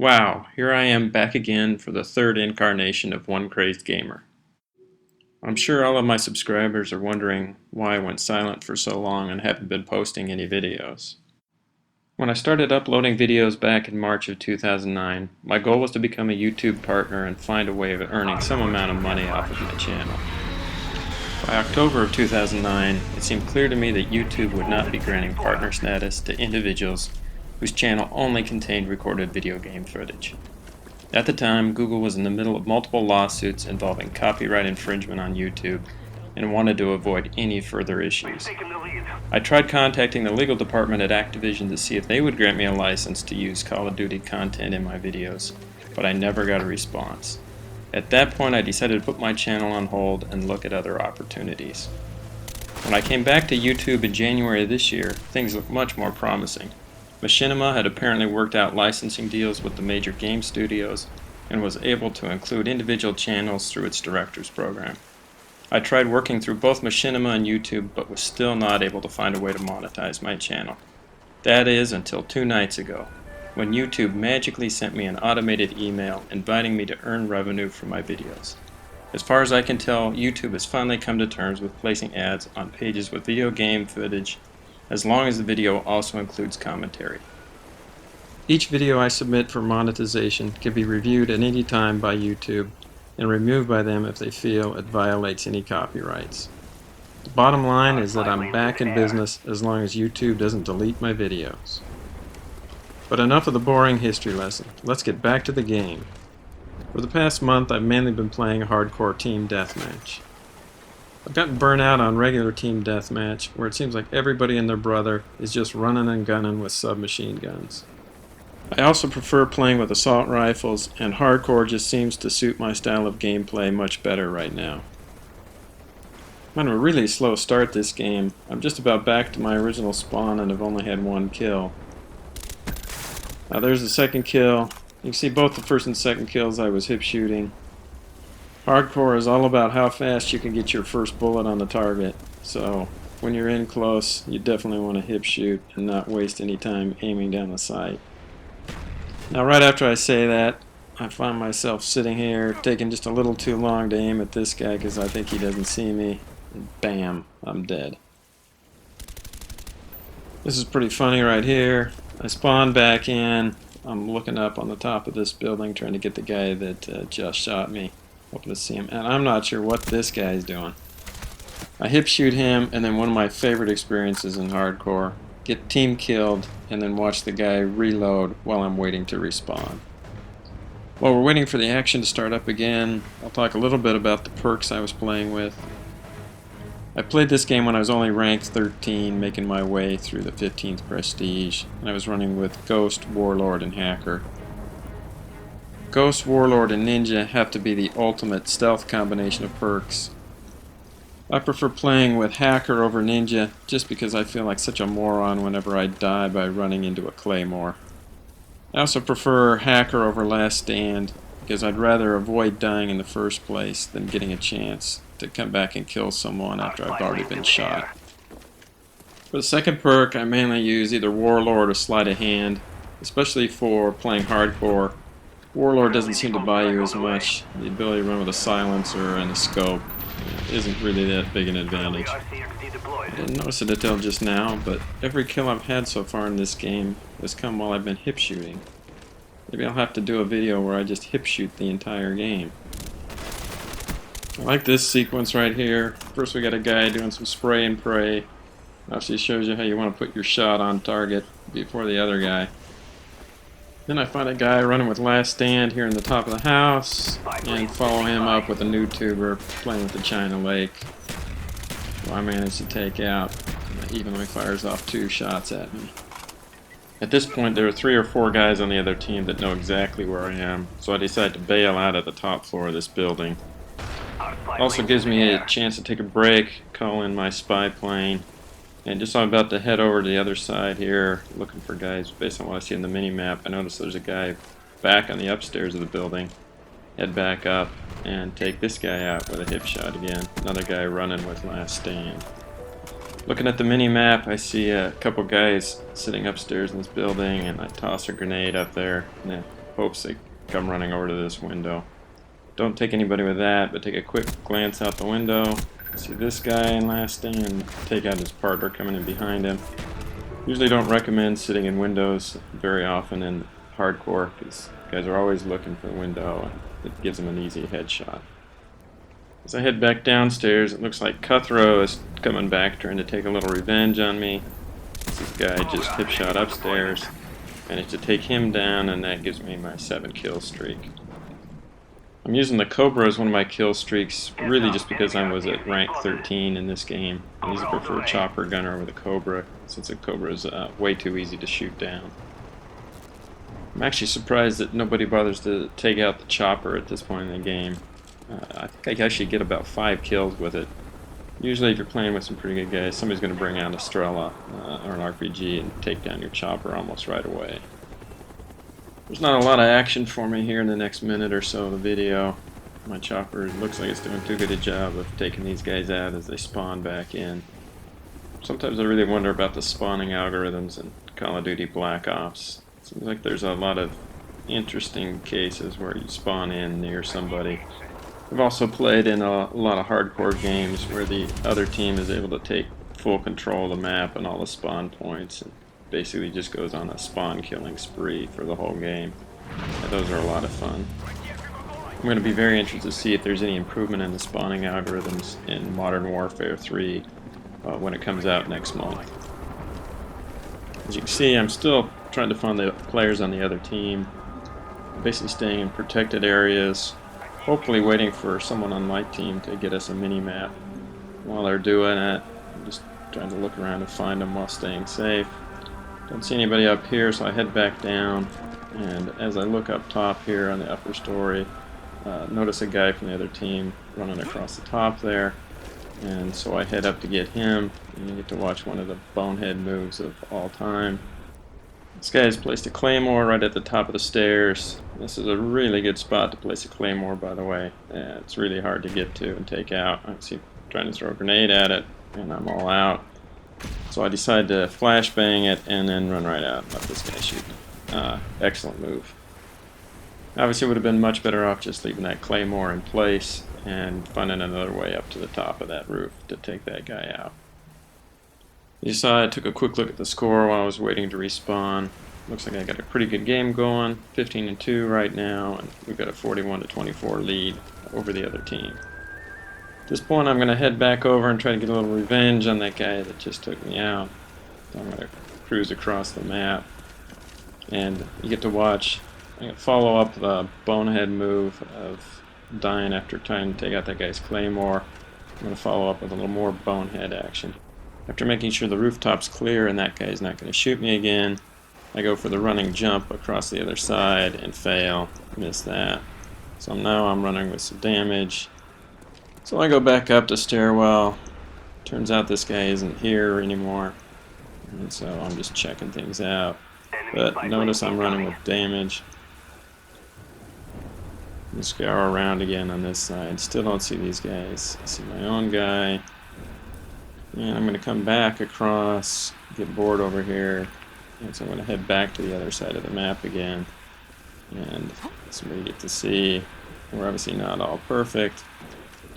Wow, here I am back again for the third incarnation of One Crazed Gamer. I'm sure all of my subscribers are wondering why I went silent for so long and haven't been posting any videos. When I started uploading videos back in March of 2009, my goal was to become a YouTube partner and find a way of earning some amount of money off of my channel. By October of 2009, it seemed clear to me that YouTube would not be granting partner status to individuals whose channel only contained recorded video game footage. At the time, Google was in the middle of multiple lawsuits involving copyright infringement on YouTube and wanted to avoid any further issues. I tried contacting the legal department at Activision to see if they would grant me a license to use Call of Duty content in my videos, but I never got a response. At that point, I decided to put my channel on hold and look at other opportunities. When I came back to YouTube in January of this year, things looked much more promising. Machinima had apparently worked out licensing deals with the major game studios and was able to include individual channels through its directors program. I tried working through both Machinima and YouTube, but was still not able to find a way to monetize my channel. That is, until 2 nights ago, when YouTube magically sent me an automated email inviting me to earn revenue from my videos. As far as I can tell, YouTube has finally come to terms with placing ads on pages with video game footage, as long as the video also includes commentary. Each video I submit for monetization can be reviewed at any time by YouTube and removed by them if they feel it violates any copyrights. The bottom line is that I'm back in business as long as YouTube doesn't delete my videos. But enough of the boring history lesson. Let's get back to the game. For the past month, I've mainly been playing hardcore team deathmatch. I've gotten burnt out on regular team deathmatch, where it seems like everybody and their brother is just running and gunning with submachine guns. I also prefer playing with assault rifles, and hardcore just seems to suit my style of gameplay much better right now. I'm on a really slow start this game. I'm just about back to my original spawn and have only had 1 kill. Now there's the second kill. You can see both the first and second kills I was hip shooting. Hardcore is all about how fast you can get your first bullet on the target, so when you're in close, you definitely want to hip shoot and not waste any time aiming down the sight. Now right after I say that, I find myself sitting here taking just a little too long to aim at this guy because I think he doesn't see me, and bam, I'm dead. This is pretty funny right here. I spawn back in, I'm looking up on the top of this building trying to get the guy that just shot me. Hoping to see him, and I'm not sure what this guy's doing. I hip shoot him, and then one of my favorite experiences in hardcore, get team killed, and then watch the guy reload while I'm waiting to respawn. While we're waiting for the action to start up again, I'll talk a little bit about the perks I was playing with. I played this game when I was only ranked 13, making my way through the 15th Prestige, and I was running with Ghost, Warlord, and Hacker. Ghost, Warlord, and Ninja have to be the ultimate stealth combination of perks. I prefer playing with Hacker over Ninja just because I feel like such a moron whenever I die by running into a claymore. I also prefer Hacker over Last Stand because I'd rather avoid dying in the first place than getting a chance to come back and kill someone after I've already been shot. For the second perk, I mainly use either Warlord or Sleight of Hand, especially for playing hardcore. Warlord doesn't seem to buy you as much. The ability to run with a silencer and a scope isn't really that big an advantage. I didn't notice it until just now, but every kill I've had so far in this game has come while I've been hip shooting. Maybe I'll have to do a video where I just hip shoot the entire game. I like this sequence right here. First we got a guy doing some spray and pray. Obviously shows you how you want to put your shot on target before the other guy. Then I find a guy running with Last Stand here in the top of the house, and follow him up with a new tuber playing with the China Lake, who I managed to take out. He evenly fires off 2 shots at me. At this point there are 3 or 4 guys on the other team that know exactly where I am, so I decide to bail out at the top floor of this building. It also gives me a chance to take a break, call in my spy plane, and just I'm about to head over to the other side here, looking for guys based on what I see in the mini-map. I notice there's a guy back on the upstairs of the building. Head back up and take this guy out with a hip shot again. Another guy running with Last Stand. Looking at the mini-map, I see a couple guys sitting upstairs in this building, and I toss a grenade up there. And hopes they come running over to this window. Don't take anybody with that, but take a quick glance out the window. See this guy in last stand and take out his partner coming in behind him. Usually don't recommend sitting in windows very often in hardcore because guys are always looking for a window and it gives them an easy headshot. As I head back downstairs, it looks like Cutthroat is coming back trying to take a little revenge on me. This guy just hip shot upstairs. Managed to take him down, and that gives me my 7 kill streak. I'm using the Cobra as one of my kill streaks, really just because I was at rank 13 in this game. I usually prefer chopper gunner over the Cobra, since the Cobra is way too easy to shoot down. I'm actually surprised that nobody bothers to take out the chopper at this point in the game. I think I actually get about 5 kills with it. Usually if you're playing with some pretty good guys, somebody's going to bring out a Strela or an RPG and take down your chopper almost right away. There's not a lot of action for me here in the next minute or so of the video. My chopper looks like it's doing too good a job of taking these guys out as they spawn back in. Sometimes I really wonder about the spawning algorithms in Call of Duty Black Ops. It seems like there's a lot of interesting cases where you spawn in near somebody. I've also played in a lot of hardcore games where the other team is able to take full control of the map and all the spawn points and basically just goes on a spawn killing spree for the whole game. And those are a lot of fun. I'm going to be very interested to see if there's any improvement in the spawning algorithms in Modern Warfare 3 when it comes out next month. As you can see, I'm still trying to find the players on the other team. I'm basically staying in protected areas, hopefully waiting for someone on my team to get us a mini-map. While they're doing it, I'm just trying to look around and find them while staying safe. Don't see anybody up here, so I head back down, and as I look up top here on the upper story, notice a guy from the other team running across the top there, and so I head up to get him, and you get to watch one of the bonehead moves of all time. This guy has placed a claymore right at the top of the stairs. This is a really good spot to place a claymore, by the way. It's really hard to get to and take out. I see him trying to throw a grenade at it, and I'm all out. So I decide to flashbang it and then run right out and let this guy shoot. Excellent move. Obviously, it would have been much better off just leaving that claymore in place and finding another way up to the top of that roof to take that guy out. You saw I took a quick look at the score while I was waiting to respawn. Looks like I got a pretty good game going, 15-2 right now, and we've got a 41-24 lead over the other team. At this point, I'm going to head back over and try to get a little revenge on that guy that just took me out. So I'm going to cruise across the map, and you get to watch. I'm going to follow up the bonehead move of dying after trying to take out that guy's claymore. I'm going to follow up with a little more bonehead action. After making sure the rooftop's clear and that guy's not going to shoot me again, I go for the running jump across the other side and fail, miss that. So now I'm running with some damage. So I go back up the stairwell. Turns out this guy isn't here anymore, and so I'm just checking things out. But notice I'm running with damage. Just scour around again on this side. Still don't see these guys. I see my own guy. And I'm going to come back across, get bored over here, and so I'm going to head back to the other side of the map again. And so we get to see we're obviously not all perfect.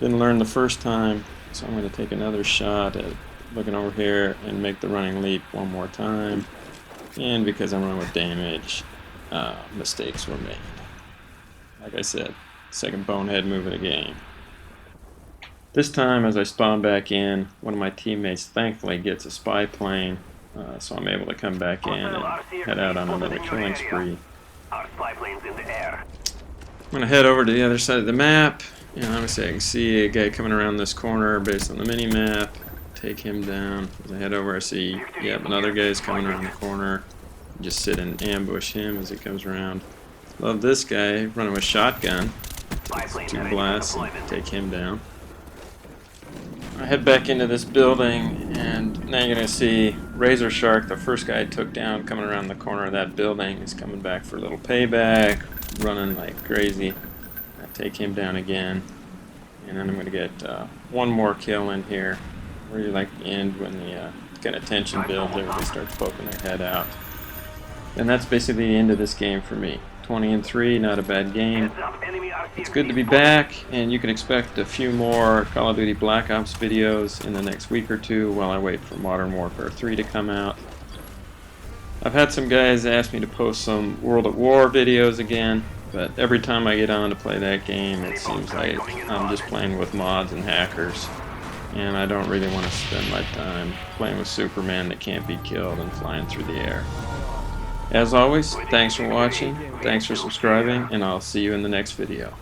Didn't learn the first time, so I'm going to take another shot at looking over here and make the running leap one more time. And because I'm running with damage, mistakes were made. Like I said, second bonehead move of the game. This time, as I spawn back in, one of my teammates thankfully gets a spy plane, so I'm able to come back in and head out on another killing spree. I'm going to head over to the other side of the map, and obviously I can see a guy coming around this corner based on the mini-map. Take him down. As I head over, I see, yep, another guy's coming around the corner. Just sit and ambush him as he comes around. Love this guy, running with shotgun. 2 blasts and take him down. I head back into this building, and now you're going to see Razor Shark, the first guy I took down, coming around the corner of that building. He's coming back for a little payback, running like crazy. I take him down again, and then I'm going to get one more kill in here. Really like the end when the kind of tension builds, everybody starts poking their head out. And that's basically the end of this game for me. 20-3, not a bad game. It's good to be back, and you can expect a few more Call of Duty Black Ops videos in the next week or two while I wait for Modern Warfare 3 to come out. I've had some guys ask me to post some World at War videos again, but every time I get on to play that game, it seems like I'm just playing with mods and hackers, and I don't really want to spend my time playing with Superman that can't be killed and flying through the air. As always, thanks for watching, thanks for subscribing, and I'll see you in the next video.